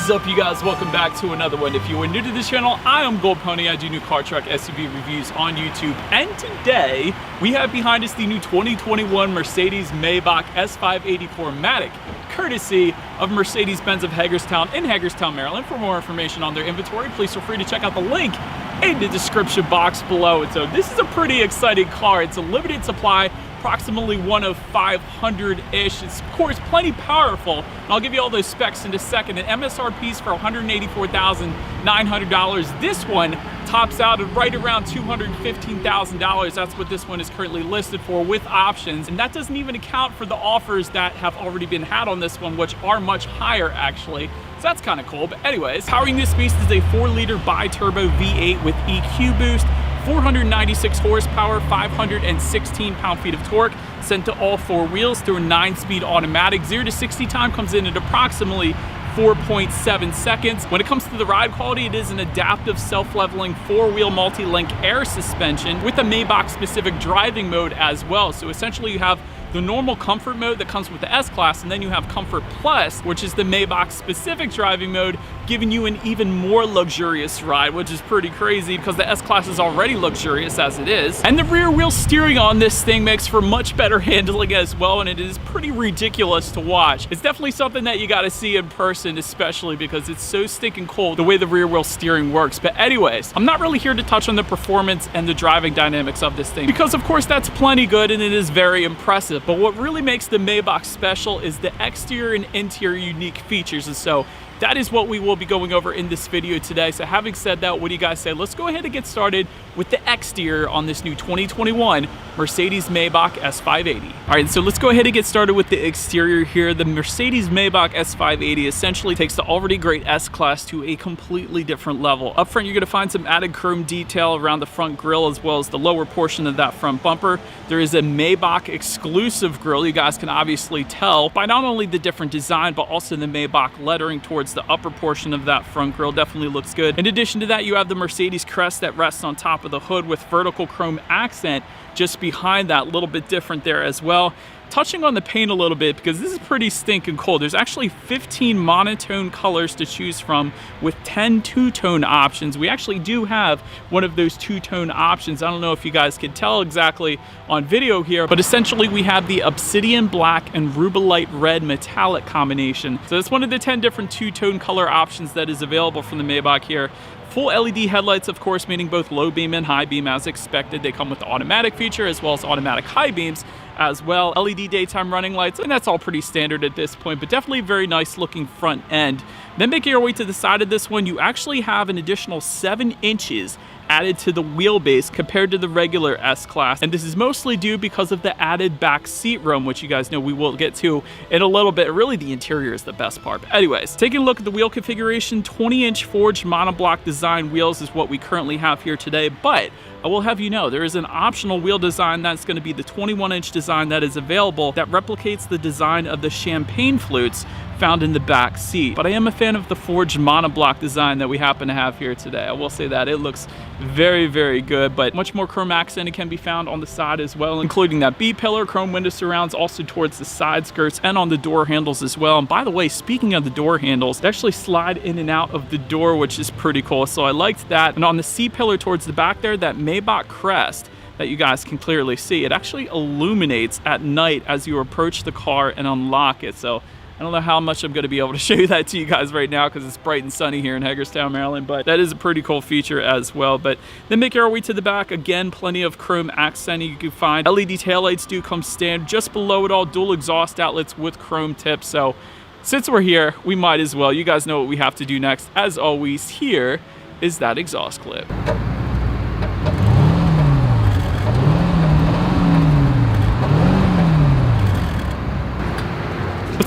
What is up, you guys? Welcome back to another one. If you are new to this channel, I am Gold Pony. I do new car, truck, SUV reviews on YouTube. And today, we have behind us the new 2021 Mercedes-Maybach S580 4MATIC, courtesy of Mercedes-Benz of Hagerstown in Hagerstown, Maryland. For more information on their inventory, please feel free to check out the link in the description box below. And so this is a pretty exciting car. It's a limited supply, approximately one of 500-ish. It's, of course, plenty powerful, and I'll give you all those specs in a second. An MSRP's for $184,900. This one tops out at right around $215,000. That's what this one is currently listed for with options, and that doesn't even account for the offers that have already been had on this one, which are much higher, actually. So that's kind of cool. But anyways, powering this beast is a 4-liter bi-turbo V8 with EQ boost, 496 horsepower, 516 pound-feet of torque, sent to all 4 wheels through a 9-speed automatic. 0 to 60 time comes in at approximately 4.7 seconds. When it comes to the ride quality, it is an adaptive self-leveling 4-wheel multi-link air suspension with a Maybach-specific driving mode as well. So essentially you have the normal comfort mode that comes with the S-Class, and then you have Comfort Plus, which is the Maybach-specific driving mode, giving you an even more luxurious ride, which is pretty crazy because the S-Class is already luxurious as it is. And the rear wheel steering on this thing makes for much better handling as well, and it is pretty ridiculous to watch. It's definitely something that you gotta see in person, especially because it's so stinking cool the way the rear wheel steering works. But anyways, I'm not really here to touch on the performance and the driving dynamics of this thing, because of course that's plenty good and it is very impressive. But what really makes the Maybach special is the exterior and interior unique features, and so that is what we will be going over in this video today. So having said that, what do you guys say? Let's go ahead and get started with the exterior on this new 2021 Mercedes-Maybach S580. All right, so let's go ahead and get started with the exterior here. The Mercedes-Maybach S580 essentially takes the already great S-Class to a completely different level. Up front, you're gonna find some added chrome detail around the front grille as well as the lower portion of that front bumper. There is a Maybach exclusive grille. You guys can obviously tell by not only the different design, but also the Maybach lettering towards the upper portion of that front grille. Definitely looks good. In addition to that, you have the Mercedes crest that rests on top of the hood with vertical chrome accent just behind that, a little bit different there as well. Touching on the paint a little bit, because this is pretty stinking cool. There's actually 15 monotone colors to choose from with 10 two-tone options. We actually do have one of those two-tone options. I don't know if you guys can tell exactly on video here, but essentially we have the obsidian black and rubellite red metallic combination. So it's one of the 10 different two-tone color options that is available from the Maybach here. Full LED headlights, of course, meaning both low beam and high beam as expected. They come with the automatic feature as well as automatic high beams as well. LED daytime running lights, and that's all pretty standard at this point, but definitely a very nice looking front end. Then making your way to the side of this one, you actually have an additional 7 inches added to the wheelbase compared to the regular S-Class, and this is mostly due because of the added back seat room, which you guys know we will get to in a little bit. Really, the interior is the best part. But anyways, taking a look at the wheel configuration, 20-inch forged monoblock design wheels is what we currently have here today, but I will have you know there is an optional wheel design that's going to be the 21-inch design that is available that replicates the design of the champagne flutes found in the back seat. But I am a fan of the forged monoblock design that we happen to have here today. I will say that it looks very, very good, but much more chrome accent it can be found on the side as well, including that B-pillar, chrome window surrounds, also towards the side skirts and on the door handles as well. And by the way, speaking of the door handles, they actually slide in and out of the door, which is pretty cool. So I liked that. And on the C-pillar towards the back there, that Maybach crest that you guys can clearly see, it actually illuminates at night as you approach the car and unlock it. So I don't know how much I'm going to be able to show you that to you guys right now because it's bright and sunny here in Hagerstown, Maryland, but that is a pretty cool feature as well. But then making our way to the back, again, plenty of chrome accent you can find. LED taillights do come standard. Just below it all, dual exhaust outlets with chrome tips. So since we're here, we might as well. You guys know what we have to do next. As always, here is that exhaust clip.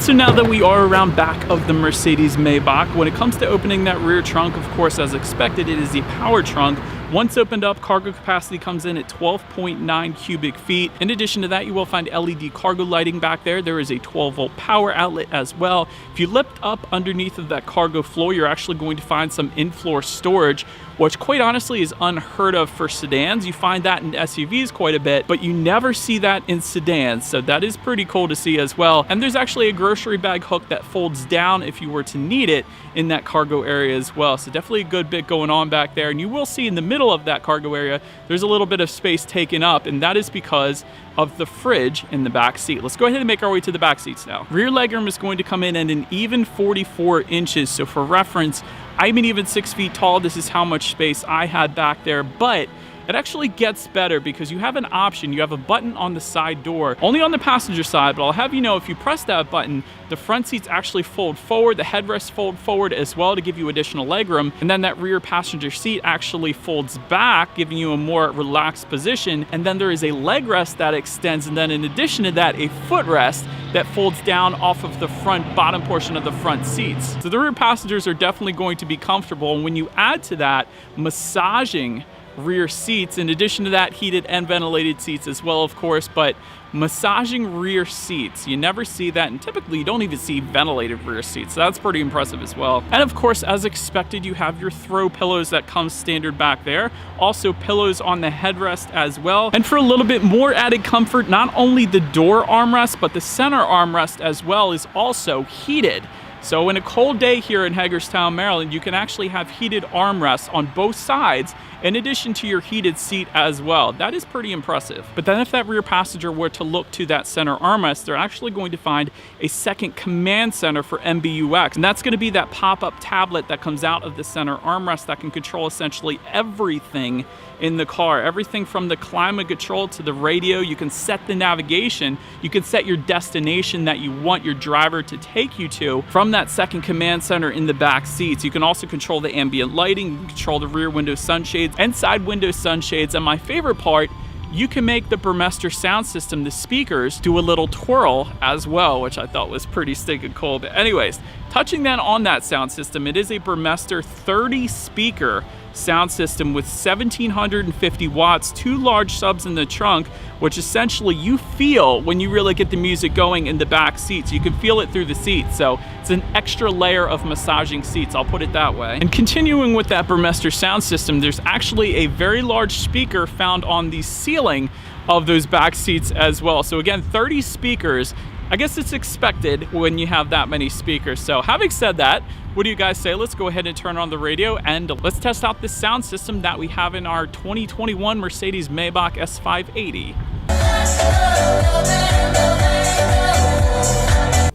So now that we are around back of the Mercedes-Maybach, when it comes to opening that rear trunk, of course, as expected, it is the power trunk Once opened up, cargo capacity comes in at 12.9 cubic feet. In addition to that, you will find LED cargo lighting back there. There is a 12-volt power outlet as well. If you lift up underneath of that cargo floor, you're actually going to find some in-floor storage, which quite honestly is unheard of for sedans. You find that in SUVs quite a bit, but you never see that in sedans, so that is pretty cool to see as well. And there's actually a grocery bag hook that folds down if you were to need it in that cargo area as well, so definitely a good bit going on back there. And you will see in the middle of that cargo area, there's a little bit of space taken up, and that is because of the fridge in the back seat. Let's go ahead and make our way to the back seats now. Rear legroom is going to come in at an even 44 inches, so for reference, I'm an even 6 feet tall. This is how much space I had back there, but it actually gets better because you have an option. You have a button on the side door, only on the passenger side, but I'll have you know, if you press that button, the front seats actually fold forward, the headrests fold forward as well to give you additional legroom, and then that rear passenger seat actually folds back, giving you a more relaxed position, and then there is a leg rest that extends, and then in addition to that, a footrest that folds down off of the front bottom portion of the front seats. So the rear passengers are definitely going to be comfortable, and when you add to that massaging rear seats, in addition to that, heated and ventilated seats as well, of course, but massaging rear seats, you never see that, and typically you don't even see ventilated rear seats, so that's pretty impressive as well. And of course, as expected, you have your throw pillows that come standard back there, also pillows on the headrest as well. And for a little bit more added comfort, not only the door armrest, but the center armrest as well is also heated. So in a cold day here in Hagerstown, Maryland, you can actually have heated armrests on both sides in addition to your heated seat as well. That is pretty impressive. But then if that rear passenger were to look to that center armrest, they're actually going to find a second command center for MBUX. And that's going to be that pop-up tablet that comes out of the center armrest that can control essentially everything in the car. Everything from the climate control to the radio. You can set the navigation. You can set your destination that you want your driver to take you to from that second command center in the back seats. You can also control the ambient lighting, you can control the rear window sunshades and side window sunshades, and my favorite part, you can make the Burmester sound system, the speakers, do a little twirl as well, which I thought was pretty stinking cool. But anyways, touching then on that sound system, it is a Burmester 30 speaker sound system with 1750 watts, 2 large subs in the trunk, which essentially you feel when you really get the music going in the back seats. You can feel it through the seats, so it's an extra layer of massaging seats, I'll put it that way. And continuing with that Burmester sound system, there's actually a very large speaker found on the ceiling of those back seats as well. So again, 30 speakers. I guess it's expected when you have that many speakers. So having said that, what do you guys say? Let's go ahead and turn on the radio and let's test out this sound system that we have in our 2021 Mercedes-Maybach S580.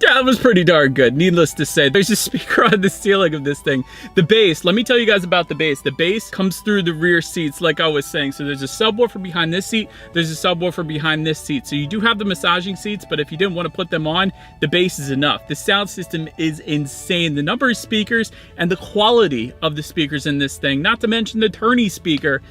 That was pretty darn good, needless to say. There's a speaker on the ceiling of this thing. The bass, let me tell you guys about the bass. The bass comes through the rear seats, like I was saying. So there's a subwoofer behind this seat, there's a subwoofer behind this seat. So you do have the massaging seats, but if you didn't want to put them on, the bass is enough. The sound system is insane. The number of speakers and the quality of the speakers in this thing, not to mention the tourney speaker,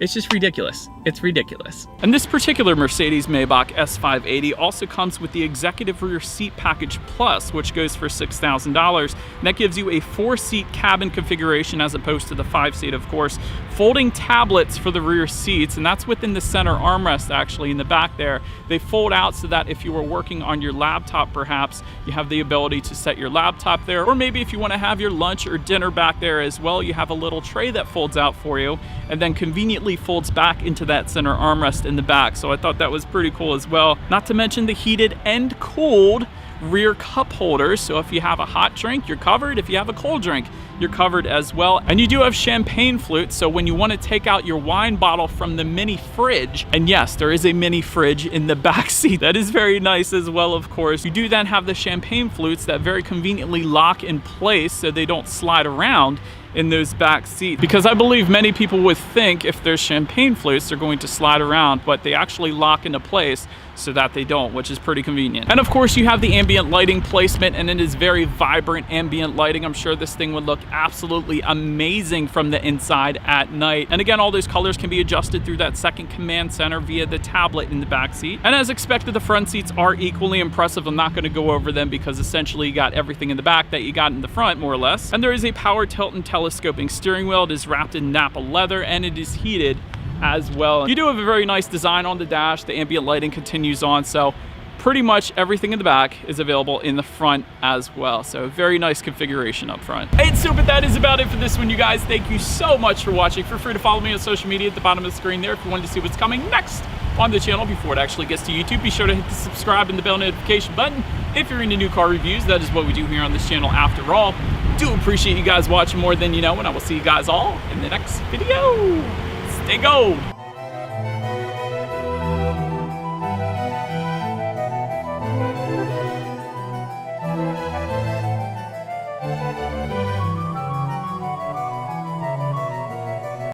it's just ridiculous. It's ridiculous. And this particular Mercedes-Maybach S580 also comes with the Executive Rear Seat Package Plus, which goes for $6,000. And that gives you a 4-seat cabin configuration as opposed to the 5-seat, of course. Folding tablets for the rear seats, and that's within the center armrest actually in the back there. They fold out so that if you were working on your laptop perhaps, you have the ability to set your laptop there. Or maybe if you want to have your lunch or dinner back there as well, you have a little tray that folds out for you and then conveniently folds back into that center armrest in the back. So I thought that was pretty cool as well. Not to mention the heated and cooled rear cup holders. So if you have a hot drink, you're covered. If you have a cold drink, you're covered as well. And you do have champagne flutes. So when you want to take out your wine bottle from the mini fridge, and yes, there is a mini fridge in the back seat. That is very nice as well, of course. You do then have the champagne flutes that very conveniently lock in place so they don't slide around in those back seats, because I believe many people would think if there's champagne flutes they're going to slide around, but they actually lock into place so that they don't, which is pretty convenient. And of course you have the ambient ambient lighting placement, and it is very vibrant ambient lighting. I'm sure this thing would look absolutely amazing from the inside at night. And again, all those colors can be adjusted through that second command center via the tablet in the back seat. And as expected, the front seats are equally impressive. I'm not going to go over them because essentially you got everything in the back that you got in the front, more or less. And there is a power tilt and telescoping steering wheel. It is wrapped in Napa leather, and it is heated as well. You do have a very nice design on the dash. The ambient lighting continues on, so pretty much everything in the back is available in the front as well. So very nice configuration up front. And so, but that is about it for this one, you guys. Thank you so much for watching. Feel free to follow me on social media at the bottom of the screen there if you wanted to see what's coming next on the channel before it actually gets to YouTube. Be sure to hit the subscribe and the bell notification button if you're into new car reviews. That is what we do here on this channel after all. Do appreciate you guys watching more than you know, and I will see you guys all in the next video. Stay gold.